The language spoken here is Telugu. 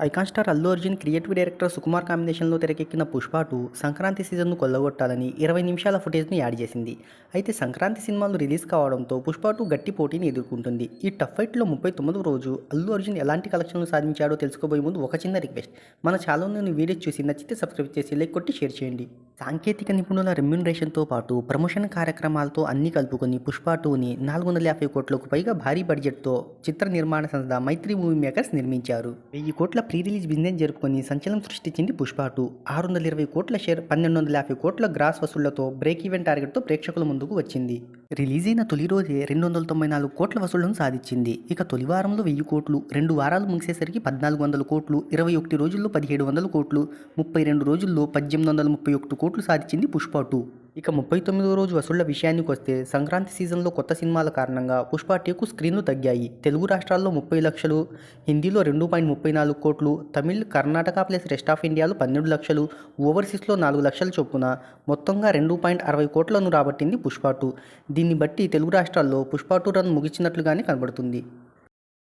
Icon star Allu Arjun creative director Sukumar కాంబినేషన్లో తెరకెక్కిన 'పుష్ప 2' సంక్రాంతి సీజన్ను కొల్లగొట్టాలని 20 నిమిషాల ఫుటేజ్ను యాడ్ చేసింది. అయితే సంక్రాంతి సినిమాలు రిలీజ్ కావడంతో 'పుష్ప 2' గట్టి పోటీని ఎదుర్కొంటుంది. ఈ టఫ్ ఫైట్లో 39వ రోజు అల్లు అర్జున్ ఎలాంటి కలెక్షన్లు సాధించాడో తెలుసుకోబోయే ముందు ఒక చిన్న రిక్వెస్ట్. మన ఛానల్లోని వీడియోస్ చూసి నచ్చితే సబ్స్క్రైబ్ చేసి లైక్ కొట్టి షేర్ చేయండి. సాంకేతిక నిపుణుల రెమ్యూనరేషన్తో పాటు ప్రమోషన్ కార్యక్రమాలతో అన్ని కలుపుకొని 'పుష్ప 2'ని 450 కోట్లకు పైగా భారీ బడ్జెట్తో చిత్ర నిర్మాణ సంస్థ మైత్రి మూవీ మేకర్స్ నిర్మించారు. 1000 కోట్ల ప్రీ రిలీజ్ బిజినెస్ జరుపుకొని సంచలనం సృష్టించింది 'పుష్ప 2'. 620 కోట్ల షేర్, 1250 కోట్ల గ్రాస్ వసూళ్లతో బ్రేక్ ఈవెన్ టార్గెట్తో ప్రేక్షకుల ముందుకు వచ్చింది. రిలీజ్ అయిన తొలి రోజే 294 కోట్ల వసూళ్లను సాధించింది. ఇక తొలి వారంలో 1000 కోట్లు, 2 వారాలు ముగిసేసరికి 1400 కోట్లు, 21 రోజుల్లో 1700 కోట్లు, 32 రోజుల్లో 1831 కోట్లు సాధించింది 'పుష్ప 2'. ఇక 39వ రోజు వసూళ్ల విషయానికొస్తే సంక్రాంతి సీజన్లో కొత్త సినిమాల కారణంగా 'పుష్ప 2'కు స్క్రీన్లు తగ్గాయి. తెలుగు రాష్ట్రాల్లో 30 లక్షలు, హిందీలో 2.34 కోట్లు, Tamil, Karnataka plus rest of ఇండియాలో 12 లక్షలు, ఓవర్సీస్లో 4 లక్షల చొప్పున మొత్తంగా 2.60 కోట్లను రాబట్టింది 'పుష్ప 2'. దీన్ని బట్టి తెలుగు రాష్ట్రాల్లో 'పుష్ప 2' రన్ ముగిసినట్లుగానే కనబడుతుంది.